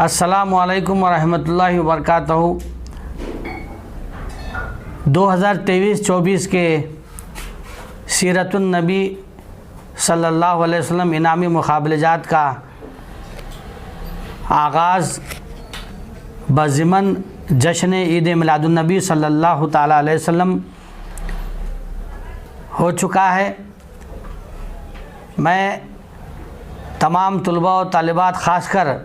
السلام علیکم ورحمۃ اللہ وبرکاتہ۔ 2023-24 کے سیرت النبی صلی اللہ علیہ وسلم انعامی مقابلہ جات کا آغاز بضمن جشن عید میلاد النبی صلی اللہ تعالیٰ علیہ وسلم ہو چکا ہے۔ میں تمام طلباء و طالبات، خاص کر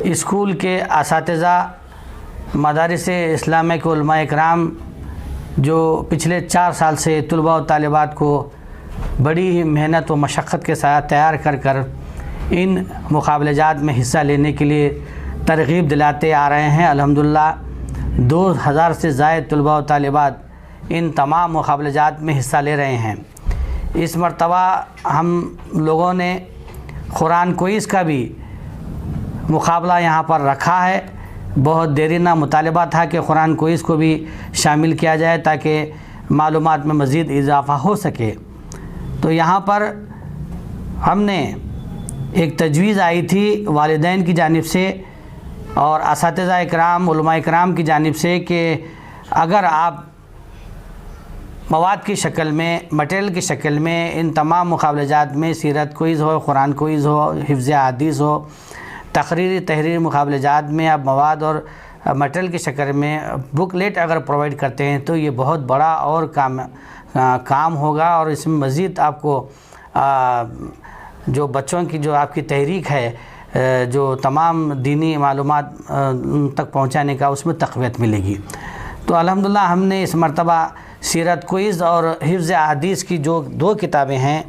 اسکول کے اساتذہ، مدارس اسلامیہ کے علماء اکرام جو پچھلے 4 سال سے طلباء و طالبات کو بڑی ہی محنت و مشقت کے ساتھ تیار کر ان مقابلہ جات میں حصہ لینے کے لیے ترغیب دلاتے آ رہے ہیں۔ الحمدللہ 2000 سے زائد طلباء و طالبات ان تمام مقابلہ جات میں حصہ لے رہے ہیں۔ اس مرتبہ ہم لوگوں نے قرآن کوئز کا بھی مقابلہ یہاں پر رکھا ہے۔ بہت دیرینہ مطالبہ تھا کہ قرآن کوئز کو بھی شامل کیا جائے تاکہ معلومات میں مزید اضافہ ہو سکے۔ تو یہاں پر ہم نے ایک تجویز آئی تھی والدین کی جانب سے اور اساتذہ اکرام، علماء اکرام کی جانب سے کہ اگر آپ مواد کی شکل میں، مٹیریل کی شکل میں ان تمام مقابلہ جات میں سیرت کوئز ہو، قرآن کوئز ہو، حفظ حدیث ہو، تحریری مقابلہ جات میں آپ مواد اور مٹیریل کی شکل میں بک لیٹ اگر پرووائڈ کرتے ہیں تو یہ بہت بڑا اور کام ہوگا، اور اس میں مزید آپ کو جو بچوں کی جو آپ کی تحریک ہے، جو تمام دینی معلومات تک پہنچانے کا، اس میں تقویت ملے گی۔ تو الحمدللہ ہم نے اس مرتبہ سیرت کوئز اور حفظ حدیث کی جو 2 کتابیں ہیں،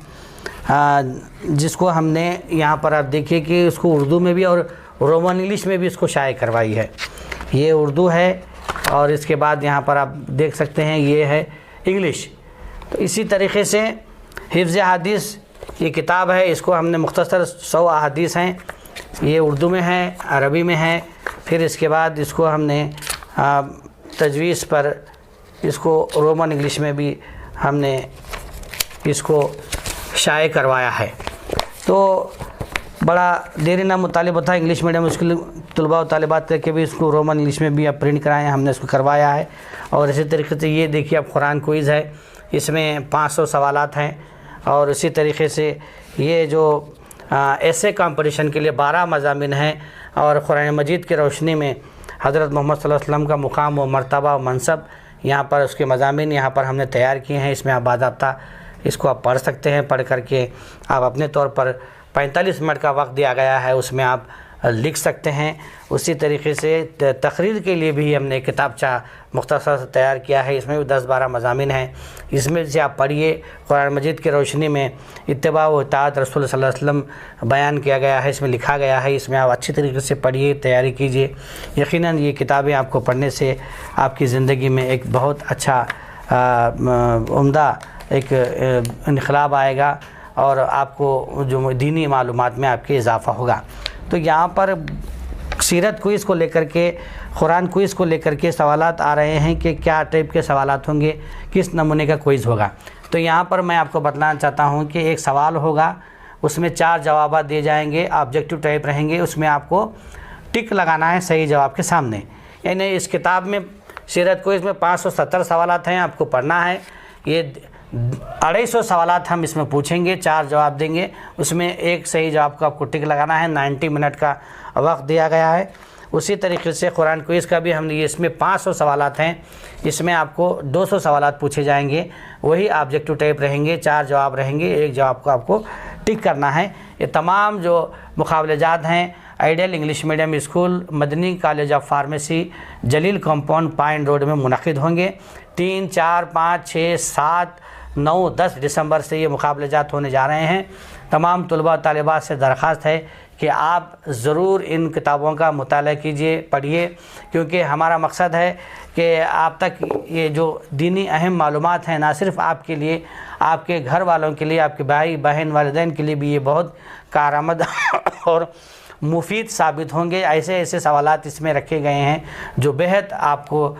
جس کو ہم نے یہاں پر آپ دیکھیے کہ اس کو اردو میں بھی اور رومن انگلش میں بھی اس کو شائع کروائی ہے۔ یہ اردو ہے اور اس کے بعد یہاں پر آپ دیکھ سکتے ہیں یہ ہے انگلش۔ تو اسی طریقے سے حفظ حدیث یہ کتاب ہے، اس کو ہم نے مختصر 100 احادیث ہیں، یہ اردو میں ہے، عربی میں ہے۔ پھر اس کے بعد اس کو ہم نے تجویز پر اس کو رومن انگلش میں بھی ہم نے اس کو شائع کروایا ہے۔ تو بڑا دیرینہ مطالبہ تھا انگلش میڈیم اسکول طلباء و طالبات کر کے بھی اس کو رومن انگلش میں بھی اب پرنٹ کرائے ہیں، ہم نے اس کو کروایا ہے۔ اور اسی طریقے سے یہ دیکھیے اب قرآن کوئز ہے، اس میں 500 سوالات ہیں، اور اسی طریقے سے یہ جو ایسے کمپٹیشن کے لیے 12 مضامین ہیں، اور قرآن مجید کی روشنی میں حضرت محمد صلی اللہ علیہ وسلم کا مقام و مرتبہ و منصب، یہاں پر اس کے مضامین یہاں پر ہم نے تیار کیے ہیں۔ اس میں آپ باضابطہ اس کو آپ پڑھ سکتے ہیں، پڑھ کر کے آپ اپنے طور پر 45 منٹ کا وقت دیا گیا ہے، اس میں آپ لکھ سکتے ہیں۔ اسی طریقے سے تقریر کے لیے بھی ہم نے کتابچہ مختصر سے تیار کیا ہے، اس میں بھی 10-12 مضامین ہیں، اس میں سے آپ پڑھیے۔ قرآن مجید کی روشنی میں اتباع و اطاعت رسول صلی اللہ علیہ وسلم بیان کیا گیا ہے، اس میں لکھا گیا ہے، اس میں آپ اچھی طریقے سے پڑھیے، تیاری کیجیے۔ یقیناً یہ کتابیں آپ کو پڑھنے سے آپ کی زندگی میں ایک بہت اچھا عمدہ ایک انقلاب آئے گا، اور آپ کو جو دینی معلومات میں آپ کے اضافہ ہوگا۔ تو یہاں پر سیرت کوئز کو لے کر کے، قرآن کوئز کو لے کر کے سوالات آ رہے ہیں کہ کیا ٹائپ کے سوالات ہوں گے، کس نمونے کا کوئز ہوگا۔ تو یہاں پر میں آپ کو بتلانا چاہتا ہوں کہ ایک سوال ہوگا، اس میں 4 جوابات دیے جائیں گے، آبجیکٹو ٹائپ رہیں گے، اس میں آپ کو ٹک لگانا ہے صحیح جواب کے سامنے۔ یعنی اس کتاب میں سیرت کوئز میں 570 سوالات ہیں، آپ کو پڑھنا ہے۔ یہ 250 سوالات ہم اس میں پوچھیں گے، 4 جواب دیں گے، اس میں ایک صحیح جواب کو آپ کو ٹک لگانا ہے۔ 90 منٹ کا وقت دیا گیا ہے۔ اسی طریقے سے قرآن کوئز کا بھی ہم نے، اس میں 500 سوالات ہیں، اس میں آپ کو 200 سوالات پوچھے جائیں گے، وہی آبجیکٹو ٹائپ رہیں گے، 4 جواب رہیں گے، ایک جواب کو آپ کو ٹک کرنا ہے۔ یہ تمام جو مقابلہ جات ہیں ideal English medium school, Madani college of pharmacy, Jalil compound, pine road میں منعقد ہوں گے۔ 3، 4، 5، 6، 7، 9، 10 دسمبر سے یہ مقابلہ جات ہونے جا رہے ہیں۔ تمام طلباء طالبات سے درخواست ہے کہ آپ ضرور ان کتابوں کا مطالعہ کیجئے، پڑھیے، کیونکہ ہمارا مقصد ہے کہ آپ تک یہ جو دینی اہم معلومات ہیں، نہ صرف آپ کے لیے، آپ کے گھر والوں کے لیے، آپ کے بھائی بہن والدین کے لیے بھی یہ بہت کارآمد اور مفید ثابت ہوں گے۔ ایسے سوالات اس میں رکھے گئے ہیں جو بہت آپ کو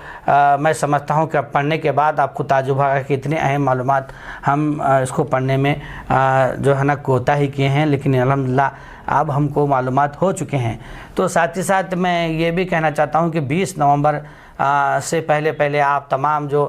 میں سمجھتا ہوں کہ پڑھنے کے بعد آپ کو تعجب ہوگا کہ اتنے اہم معلومات ہم اس کو پڑھنے میں جو ہے نا کوتاہی کیے ہیں، لیکن الحمدللہ اب ہم کو معلومات ہو چکے ہیں۔ تو ساتھ ہی ساتھ میں یہ بھی کہنا چاہتا ہوں کہ 20 نومبر سے پہلے آپ تمام جو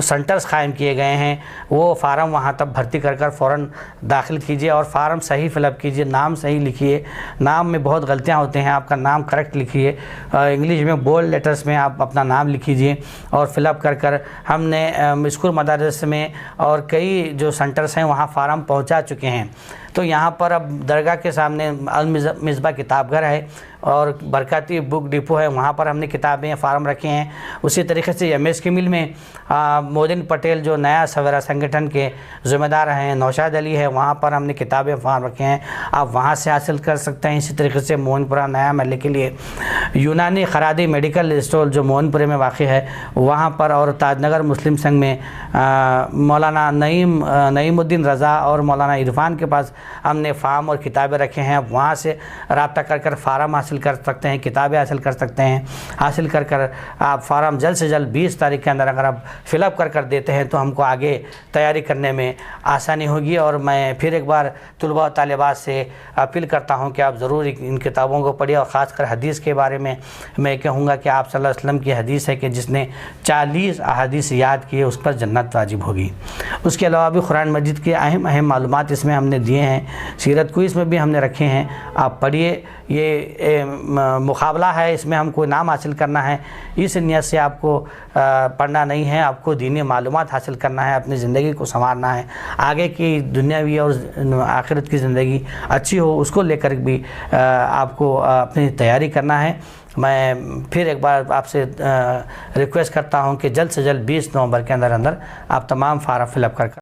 سنٹرز قائم کیے گئے ہیں وہ فارم وہاں تک بھرتی کر فوراً داخل کیجئے، اور فارم صحیح فل اپ کیجئے، نام صحیح لکھیے، نام میں بہت غلطیاں ہوتے ہیں، آپ کا نام کریکٹ لکھیے، انگلش میں بولڈ لیٹرز میں آپ اپنا نام لکھیجئے اور فل اپ کر ہم نے اسکول مدارس میں اور کئی جو سنٹرز ہیں وہاں فارم پہنچا چکے ہیں۔ تو یہاں پر اب درگاہ کے سامنے المصباح کتاب گھر ہے اور برکاتی بک ڈپو ہے، وہاں پر ہم نے کتابیں فارم رکھے ہیں۔ اسی طریقے سے MS کی مل میں مودن پٹیل جو نیا سویرا سنگٹھن کے ذمہ دار ہیں، نوشاد علی ہے، وہاں پر ہم نے کتابیں فارم رکھے ہیں، آپ وہاں سے حاصل کر سکتے ہیں۔ اسی طریقے سے موہن پورہ نیا محلے کے لیے یونانی خرادی میڈیکل اسٹور جو موہن پورے میں واقع ہے وہاں پر، اور تاج نگر مسلم سنگھ میں مولانا نعیم الدین رضا اور مولانا عرفان کے پاس ہم نے فارم اور کتابیں رکھے ہیں، وہاں سے رابطہ کر فارم حاصل کر سکتے ہیں، کتابیں حاصل کر سکتے ہیں۔ حاصل کر آپ فارم جلد سے جلد 20 تاریخ کے اندر اگر آپ فل اپ کر دیتے ہیں تو ہم کو آگے تیاری کرنے میں آسانی ہوگی۔ اور میں پھر ایک بار طلباء و طالبات سے اپیل کرتا ہوں کہ آپ ضرور ان کتابوں کو پڑھیے، اور خاص کر حدیث کے بارے میں میں کہوں گا کہ آپ صلی اللہ علیہ وسلم کی حدیث ہے کہ جس نے 40 احادیث یاد کیے اس پر جنت واجب ہوگی۔ اس کے علاوہ بھی قرآن مجید کے اہم معلومات اس میں ہم نے دیے ہیں، سیرت کوئز میں بھی ہم نے رکھے ہیں، آپ پڑھیے۔ یہ مقابلہ ہے، اس میں ہم کو انعام حاصل کرنا ہے، اس نیت سے آپ کو پڑھنا نہیں ہے، آپ کو دینی معلومات حاصل کرنا ہے، اپنی زندگی کو سنوارنا ہے، آگے کی دنیاوی اور آخرت کی زندگی اچھی ہو اس کو لے کر بھی آپ کو اپنی تیاری کرنا ہے۔ میں پھر ایک بار آپ سے ریکویسٹ کرتا ہوں کہ جلد سے جلد 20 نومبر کے اندر آپ تمام فارم فل اپ کر